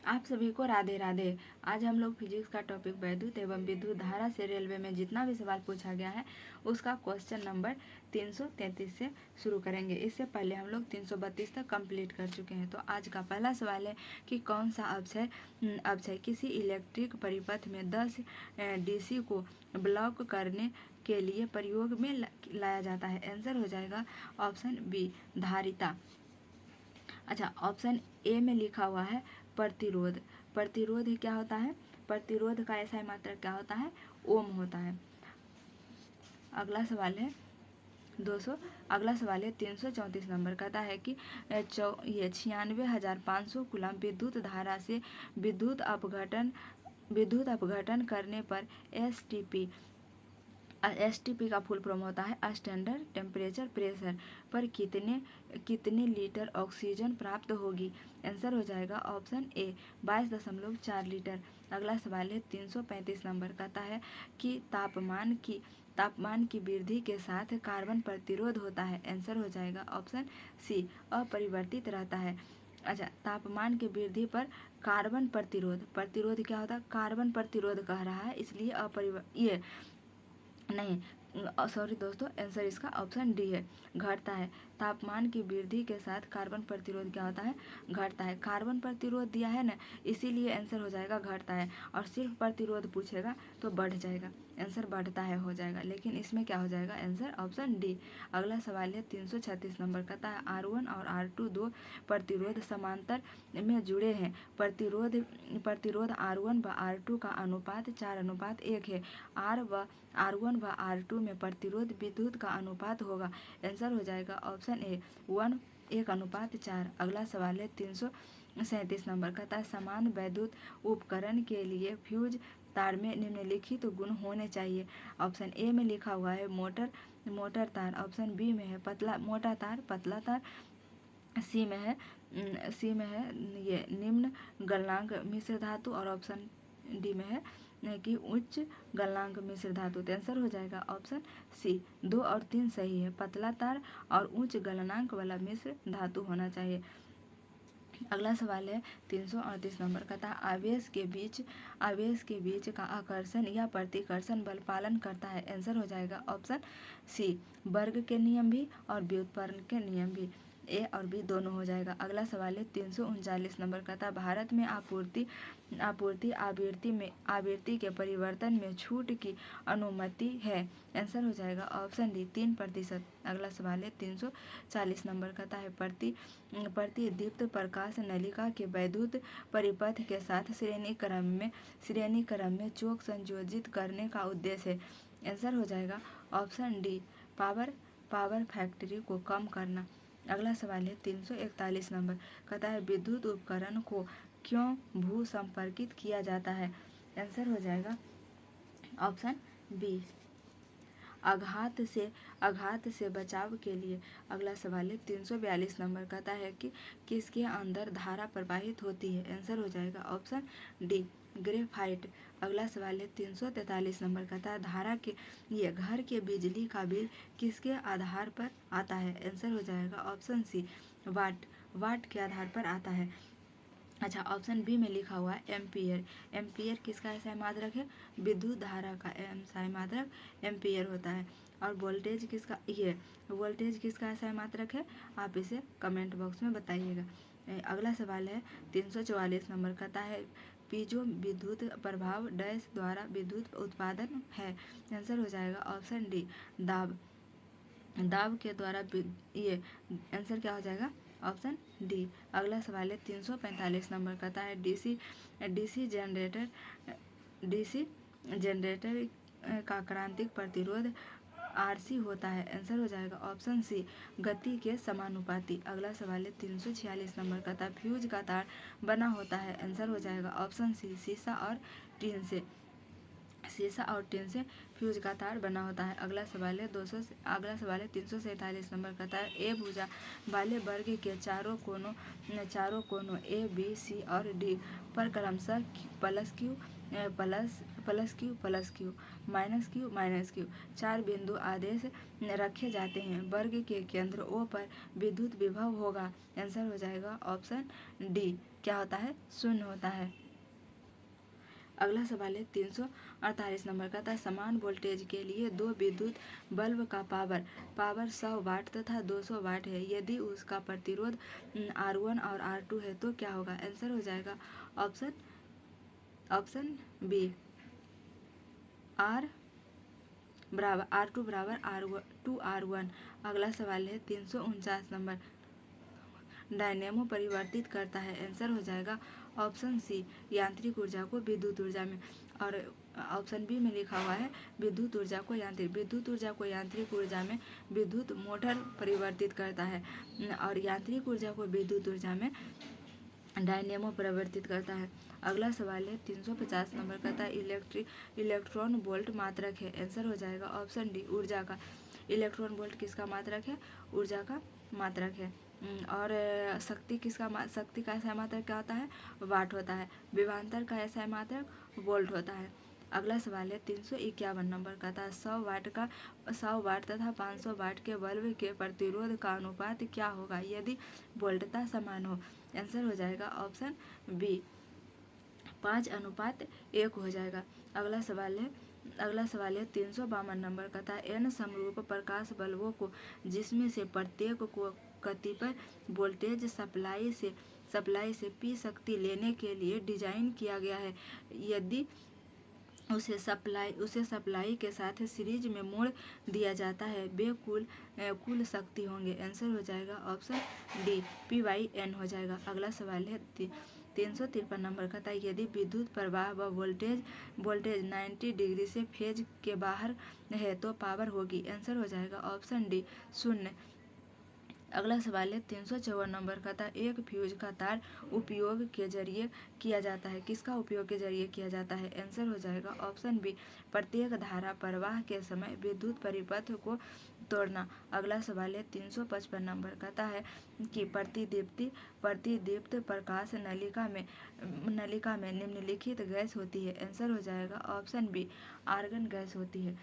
आप सभी को राधे राधे। आज हम लोग फिजिक्स का टॉपिक वैद्युत एवं विद्युत धारा से रेलवे में जितना भी सवाल पूछा गया है उसका क्वेश्चन नंबर 333 से शुरू करेंगे। इससे पहले हम लोग 332 तक कंप्लीट कर चुके हैं। तो आज का पहला सवाल है कि कौन सा अक्षय किसी इलेक्ट्रिक परिपथ में 10 डीसी को ब्लॉक करने के लिए प्रयोग में लाया जाता है। आंसर हो जाएगा ऑप्शन बी, धारिता। अच्छा, ऑप्शन ए में लिखा हुआ है प्रतिरोध। प्रतिरोध क्या होता है? प्रतिरोध का ऐसा मात्रक क्या होता है? ओम होता है। अगला सवाल है 334 नंबर। कहता है कि ये 96,500 कूलम विद्युत धारा से विद्युत अपघटन करने पर एसटीपी का फुल फॉर्म होता है स्टैंडर्ड टेम्परेचर प्रेशर पर कितने लीटर ऑक्सीजन प्राप्त होगी। आंसर हो जाएगा ऑप्शन ए, 22.4 लीटर। अगला सवाल है 335 नंबर। कहता है कि तापमान की वृद्धि के साथ कार्बन प्रतिरोध होता है। आंसर हो जाएगा ऑप्शन सी, अपरिवर्तित रहता है। अच्छा, तापमान की वृद्धि पर कार्बन प्रतिरोध क्या होता है? कार्बन प्रतिरोध कह रहा है, इसलिए सॉरी दोस्तों, आंसर इसका ऑप्शन डी है, घटता है। तापमान की वृद्धि के साथ कार्बन प्रतिरोध क्या होता है? घटता है। कार्बन प्रतिरोध दिया है ना, इसीलिए आंसर हो जाएगा घटता है। और सिर्फ प्रतिरोध पूछेगा तो बढ़ जाएगा, आंसर बढ़ता है हो जाएगा। लेकिन इसमें क्या हो जाएगा? Answer option D. अगला सवाल है 336 नंबर। कहता है R1 और R2 दो प्रतिरोध समांतर में जुड़े हैं। प्रतिरोध R1 व R2 का अनुपात 4:1 है। R1 व R2 में प्रतिरोध विद्युत का अनुपात होगा। आंसर हो जाएगा ऑप्शन ए, 1:4। अगला सवाल है 337 नंबर। कहता है समान वैद्युत उपकरण के लिए फ्यूज तार में निम्नलिखित गुण होने चाहिए। ऑप्शन ए में लिखा हुआ है मोटर तार। ऑप्शन बी में है मोटा तार, पतला तार। सी में है ये निम्न गलनांक मिश्र धातु। और ऑप्शन डी में है कि उच्च गलनांक मिश्र धातु। तो आंसर हो जाएगा ऑप्शन सी, 2 और 3 सही है। पतला तार और उच्च गलनांक वाला मिश्र धातु होना चाहिए। अगला सवाल है 338 नंबर। कहता है आवेश के बीच का आकर्षण या प्रतिकर्षण बल पालन करता है। आंसर हो जाएगा ऑप्शन सी, वर्ग के नियम भी और व्युत्पन्न के नियम भी। ए और बी दोनों हो जाएगा। अगला सवाल है 339 नंबर। कहता है भारत में आपूर्ति आवृत्ति के परिवर्तन में छूट की अनुमति है। आंसर हो जाएगा ऑप्शन डी, 3%। अगला सवाल है 340 नंबर। कहता है प्रतिदीप्त प्रकाश नलिका के वैद्युत परिपथ के साथ श्रेणी क्रम में चौक संयोजित करने का उद्देश्य है। आंसर हो जाएगा ऑप्शन डी, पावर फैक्ट्री को कम करना। अगला सवाल है 341 नंबर। कहता है विद्युत उपकरण को क्यों भू संपर्कित किया जाता है। आंसर हो जाएगा ऑप्शन बी, आघात से बचाव के लिए। अगला सवाल है 342 नंबर। कहता है कि किसके अंदर धारा प्रवाहित होती है। आंसर हो जाएगा ऑप्शन डी, ग्रेफाइट। अगला सवाल है 343 नंबर। कहता है घर के बिजली का बिल किसके आधार पर आता है। आंसर हो जाएगा ऑप्शन सी, वाट के आधार पर आता है। अच्छा, ऑप्शन बी में लिखा हुआ है एम्पियर। एम्पियर किसका ऐसा मात्रक है? विद्युत धारा का ऐसा मात्रक एम्पियर होता है। और वोल्टेज किसका ऐसा मात्रक है? आप इसे कमेंट बॉक्स में बताइएगा। अगला सवाल है 344 नंबर। कहता है पीजो विद्युत प्रभाव डैश द्वारा विद्युत उत्पादन है। आंसर हो जाएगा ऑप्शन डी, दाब के द्वारा ये आंसर क्या हो जाएगा? Option D. अगला सवाल है 345 नंबर। कहता है डीसी जनरेटर का क्रांतिक प्रतिरोध आरसी होता है। आंसर हो जाएगा ऑप्शन सी, गति के समानुपाती। अगला सवाल है 346 नंबर। कहता है फ्यूज का तार बना होता है। आंसर हो जाएगा ऑप्शन सी, शीशा और टीन से फ्यूज का तार बना होता है। अगला सवाल है 347 नंबर। कहता है ए भुजा वाले वर्ग के चारों कोनों ए बी सी और डी पर क्रमशः प्लस क्यू माइनस क्यू 4 बिंदु आदेश रखे जाते हैं। वर्ग के केंद्र ओ पर विद्युत विभव होगा। आंसर हो जाएगा ऑप्शन डी, क्या होता है, शून्य होता है। अगला सवाल है 348 नंबर का था, समान वोल्टेज के लिए दो विद्युत बल्ब का पावर 100 वाट तथा 200 वाट है। यदि उसका प्रतिरोध R1 और R2 है तो क्या होगा। आंसर हो जाएगा ऑप्शन बी, R2 बराबर R1। अगला सवाल है 349 नंबर, डायनेमो परिवर्तित करता है। आंसर हो जाएगा ऑप्शन सी, यांत्रिक ऊर्जा को विद्युत ऊर्जा में। और ऑप्शन बी में लिखा हुआ है विद्युत ऊर्जा को यांत्रिक ऊर्जा में विद्युत मोटर परिवर्तित करता है और यांत्रिक ऊर्जा को विद्युत ऊर्जा में डायनेमो परिवर्तित करता है। अगला सवाल है 350 नंबर का था, इलेक्ट्रॉन वोल्ट मात्रक है। आंसर हो जाएगा ऑप्शन डी, ऊर्जा का। इलेक्ट्रॉन वोल्ट किसका मात्रक है, ऊर्जा का मात्रक है। और शक्ति का ऐसा मात्रक क्या होता है, वाट होता है। विभवांतर का ऐसा मात्रक वोल्ट होता है। अगला सवाल है 351 नंबर का था, 100 वाट तथा 500 वाट के बल्ब के प्रतिरोध का अनुपात क्या होगा यदि वोल्टता समान हो। आंसर हो जाएगा ऑप्शन बी, 5:1 हो जाएगा। अगला सवाल है 352 नंबर का था, n समरूप प्रकाश बल्बों को जिसमें से प्रत्येक को कतिपय वोल्टेज सप्लाई से P शक्ति लेने के लिए डिजाइन किया गया है। यदि उसे सप्लाई के साथ सीरीज में मोड़ दिया जाता है वे कुल शक्ति होंगे। आंसर हो जाएगा ऑप्शन डी, P/n हो जाएगा। अगला सवाल है 353 नंबर का था, यदि विद्युत प्रवाह व वोल्टेज 90 डिग्री से फेज के बाहर है तो पावर होगी। आंसर हो जाएगा ऑप्शन डी, 0। अगला सवाल है 354 नंबर का था, एक फ्यूज का तार उपयोग के जरिए किया जाता है। किसका उपयोग के जरिए किया जाता है। आंसर हो जाएगा ऑप्शन बी, प्रत्येक धारा प्रवाह के समय विद्युत परिपथ को तोड़ना। अगला सवाल है 355 नंबर का है कि प्रतिदीप्त प्रकाश नलिका में निम्नलिखित गैस होती है। आंसर हो जाएगा ऑप्शन बी, आर्गन गैस होती है।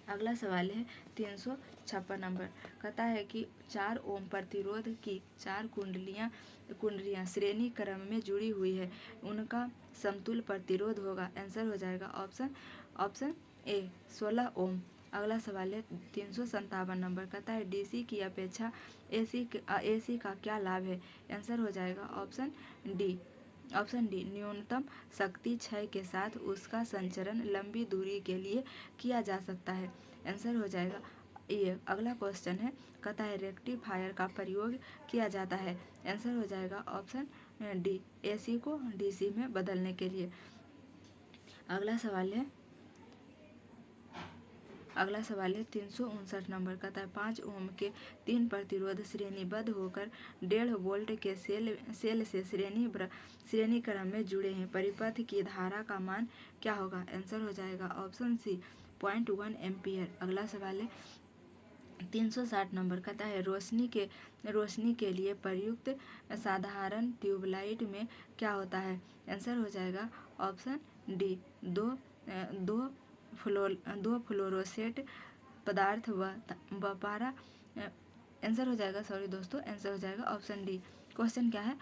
अगला सवाल है 356 नंबर, कहता है कि 4 ओम प्रतिरोध की 4 कुंडलियां श्रेणी क्रम में जुड़ी हुई है, उनका समतुल्य प्रतिरोध होगा। आंसर हो जाएगा ऑप्शन ए, 16 ओम। अगला सवाल है 357 नंबर, कहता है डीसी की अपेक्षा एसी का क्या लाभ है। आंसर हो जाएगा ऑप्शन डी, न्यूनतम शक्ति क्षय के साथ उसका संचरण लंबी दूरी के लिए किया जा सकता है। आंसर हो जाएगा ये। अगला क्वेश्चन है, कहता है रेक्टिफायर का प्रयोग किया जाता है। आंसर हो जाएगा ऑप्शन डी, एसी को डीसी में बदलने के लिए। अगला सवाल है 359 नंबर का था, 5 ओम के 3 प्रतिरोध श्रेणीबद्ध होकर 1.5 वोल्ट के सेल से श्रेणी क्रम में जुड़े हैं। परिपथ की धारा का मान क्या होगा। आंसर हो जाएगा ऑप्शन सी, 0.1 एम्पियर। अगला सवाल है 360 नंबर का है, रोशनी के लिए प्रयुक्त साधारण ट्यूबलाइट में क्या होता है। आंसर हो जाएगा ऑप्शन डी, दो फ्लोरोसेंट पदार्थ व पारा। आंसर हो जाएगा आंसर हो जाएगा ऑप्शन डी। क्वेश्चन क्या है,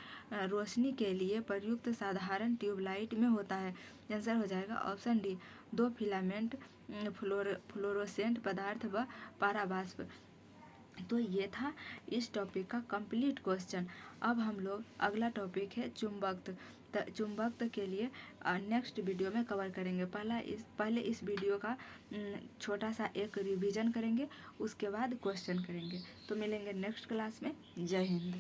रोशनी के लिए प्रयुक्त साधारण ट्यूबलाइट में होता है। आंसर हो जाएगा ऑप्शन डी, 2 फिलामेंट फ्लोरोसेंट पदार्थ व पारावाष्प। तो ये था इस टॉपिक का कंप्लीट क्वेश्चन। अब हम लोग अगला टॉपिक है चुंबकत्व के लिए नेक्स्ट वीडियो में कवर करेंगे। पहले इस वीडियो का छोटा सा एक रिवीजन करेंगे, उसके बाद क्वेश्चन करेंगे। तो मिलेंगे नेक्स्ट क्लास में। जय हिंद।